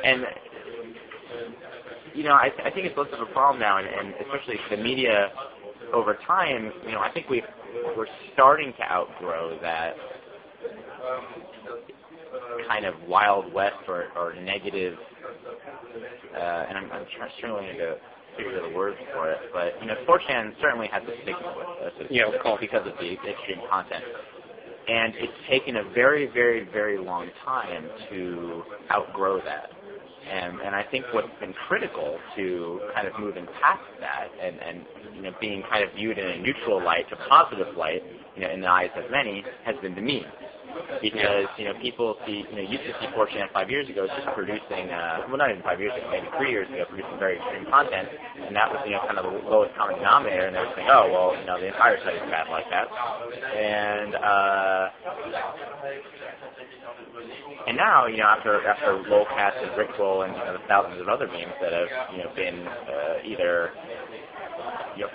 and I think it's less of a problem now, and especially the media over time. I think we're starting to outgrow that kind of Wild West or negative, and I'm struggling to figure the words for it, but 4chan certainly has a stigma with us, because of the extreme content. And it's taken a very, very, very long time to outgrow that. And I think what's been critical to kind of moving past that and being kind of viewed in a neutral light, a positive light, in the eyes of many, has been the memes. Because, people used to see 4chan 5 years ago just producing, well, not even 5 years ago, maybe 3 years ago, producing very extreme content, and that was, kind of the lowest common denominator, and they were saying, oh, well, the entire site is bad like that. And now, after Lolcast and Rickroll and the thousands of other memes that have, been either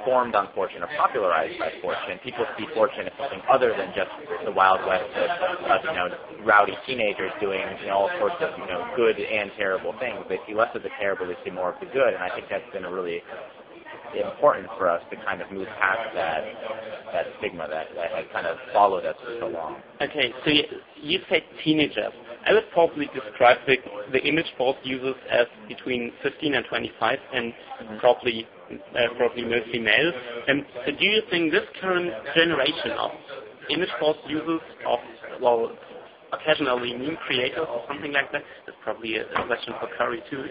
formed on 4chan or popularized by 4chan, people see 4chan as something other than just the Wild West of rowdy teenagers doing all sorts of good and terrible things. They see less of the terrible, they see more of the good, and I think that's been a really important for us to kind of move past that stigma that has kind of followed us for so long. Okay, so you said teenagers. I would probably describe the image force users as between 15 and 25, and probably mostly male. So do you think this current generation of image force users, of occasionally meme creators or something like that, that's probably a question for Curry too,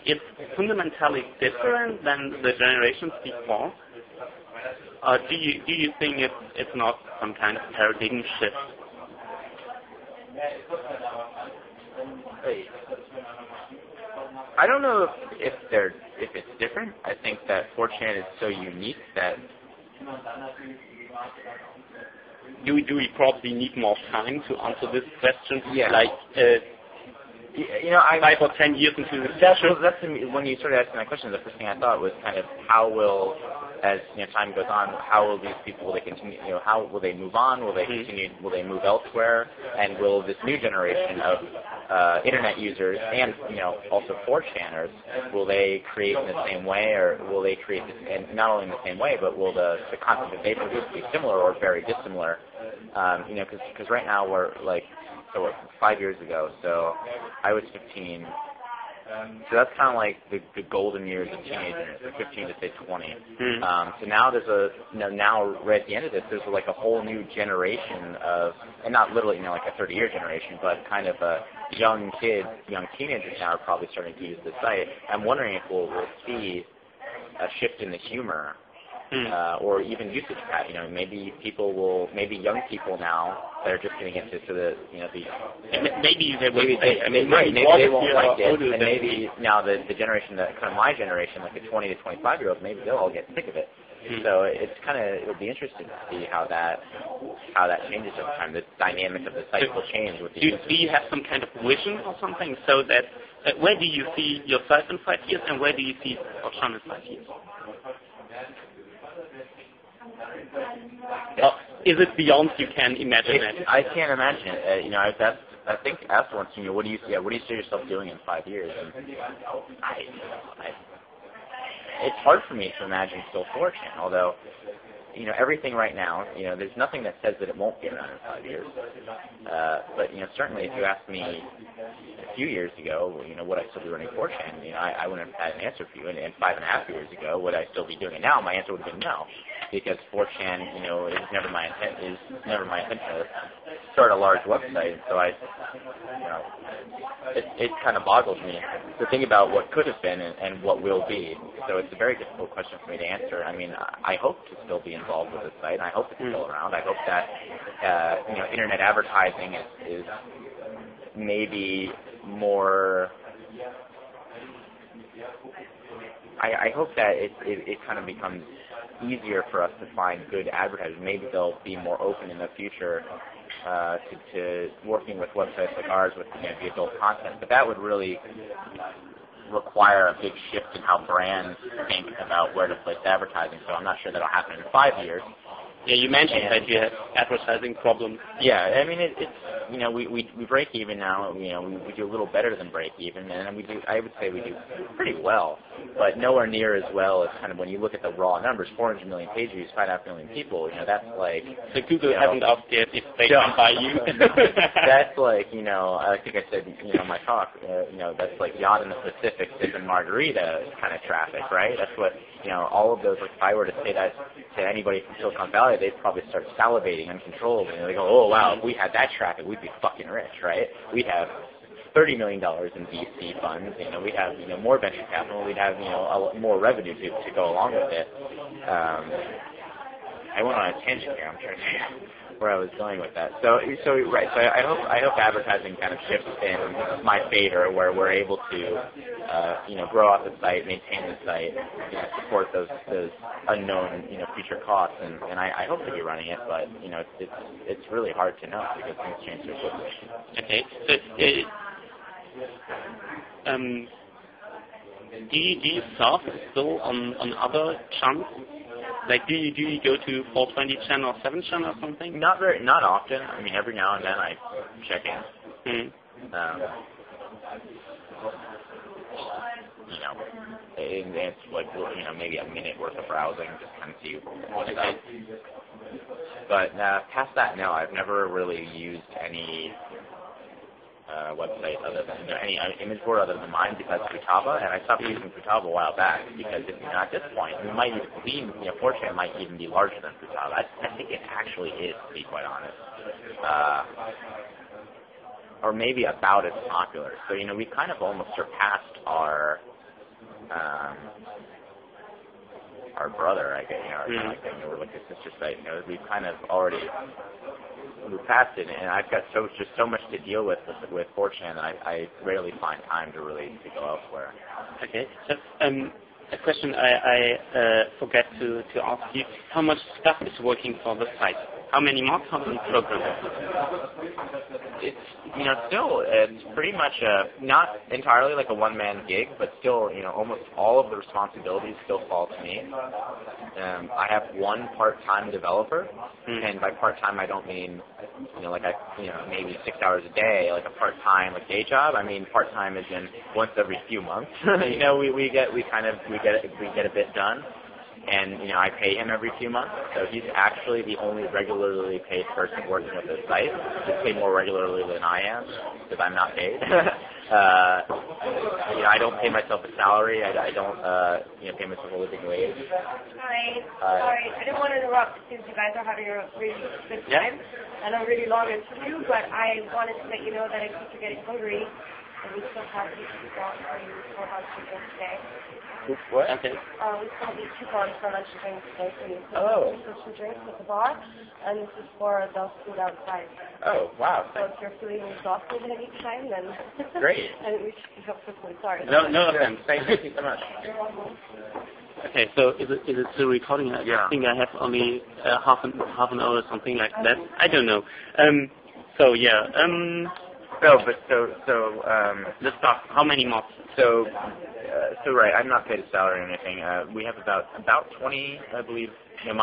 it's fundamentally different than the generations before? Or do you think it's not some kind of paradigm shift? I don't know if it's different. I think that 4chan is so unique that do we probably need more time to answer this question? Yeah. Like 5 or 10 years into the future? That's when you started asking that question. The first thing I thought was kind of how will, as time goes on, how will these people, will they continue? How will they move on? Will they continue? Will they move elsewhere? And will this new generation of internet users and also 4chaners, will they create in the same way, or will they create this, and not only in the same way, but will the content that they produce be similar or very dissimilar? Because right now we're 5 years ago, so I was 15. So that's kind of like the golden years of teenagers, 15 to say 20. So now there's now right at the end of this, there's like a whole new generation of, and not literally like a 30-year generation, but kind of young teenagers now are probably starting to use the site. I'm wondering if we'll see a shift in the humor. Or even usage pattern. Maybe young people now that are just getting into maybe they won't like it, and maybe now the generation that kind of my generation, like the 20 to 25-year-olds, maybe they'll all get sick of it. So it'll be interesting to see how that changes over time. The dynamic of the site will change with the users. Do you have some kind of vision or something so that where do you see yourself in 5 years, and where do you see 4chan in 5 years? Is it beyond you can imagine it? I can't imagine it. I think asked once, what do you see yourself doing in 5 years? And it's hard for me to imagine still 4chan, although everything right now, there's nothing that says that it won't be around in 5 years. But certainly if you asked me a few years ago, would I still be running 4chan? I wouldn't have had an answer for you. And 5.5 years ago, would I still be doing it now? My answer would have been no, because 4chan, is never my intention to start a large website. So it kind of boggles me to think about what could have been and what will be. So it's a very difficult question for me to answer. I mean, I hope to still be involved with the site. I hope it's still around. I hope that internet advertising is maybe more. I hope that it kind of becomes easier for us to find good advertisers. Maybe they'll be more open in the future to working with websites like ours with the adult content. But that would really require a big shift in how brands think about where to place advertising. So I'm not sure that'll happen in 5 years. Yeah, you mentioned that you have advertising problems. Yeah, I mean, we break even now. We do a little better than break even, and I would say we do pretty well, but nowhere near as well as kind of when you look at the raw numbers. 400 million page views, 5.5 million people. That's like. So Google hasn't asked yet if they can buy you. That's like I think I said in my talk. That's like yacht in the Pacific, sip and margarita kind of traffic, right? That's what all of those. Like if I were to say that to anybody from Silicon Valley, they'd probably start salivating uncontrollably. They go, oh wow, if we had that traffic, we'd be fucking rich, right? We'd have $30 million in VC funds. We'd have more venture capital. We'd have more revenue to go along with it. I went on a tangent here. I'm trying to figure out where I was going with that. So right. So I hope advertising kind of shifts in my favor, where we're able to grow out the site, maintain the site, support those unknown future costs, and I hope to be running it, but it's really hard to know because things change so quickly. Okay. So, do you surf still on other chunks? Like, do you go to 420 channel or 7 channel or something? Not often. I mean, every now and then I check in. It's like maybe a minute worth of browsing, just kind of see what's up. But past that, no, I've never really used any website other than any image board other than mine besides Futaba, and I stopped using Futaba a while back because at this point we might even 4chan might even be larger than Futaba. I think it actually is, to be quite honest, or maybe about as popular. So we kind of almost surpassed our brother, I guess. We're like a sister site. We've kind of already. We're past it, and I've got just so much to deal with 4chan that I rarely find time to really go elsewhere. Okay. So, a question I forgot to ask you: how much stuff is working for the site? How many mods? How many programmers? It's still it's pretty much not entirely like a one-man gig, but still almost all of the responsibilities still fall to me. I have one part-time developer, and by part-time I don't mean maybe 6 hours a day, like a part-time day job. I mean part-time is in once every few months. we get a bit done. And I pay him every few months, so he's actually the only regularly paid person working with this site. He's paid more regularly than I am, because I'm not paid. I don't pay myself a salary. I don't pay myself a living wage. Hi. Sorry, I didn't want to interrupt since you guys are having a really good time and a really long interview, but I wanted to let you know that in case you're getting hungry, we still have these coupons for you for lunch and drinks today. What? Okay. We still have these coupons for lunch and drinks today for you. Oh. So some drinks at the bar, and this is for the food outside. Oh, wow. So if you're feeling exhausted at any time, then... Great. And we should pick up quickly. Sorry. No offense. Thank you so much. You're welcome. Okay, so is it still recording? I think I have only half an hour or something like that. I don't know. Let's talk. How many mods? So right, I'm not paid a salary or anything. We have about 20, I believe,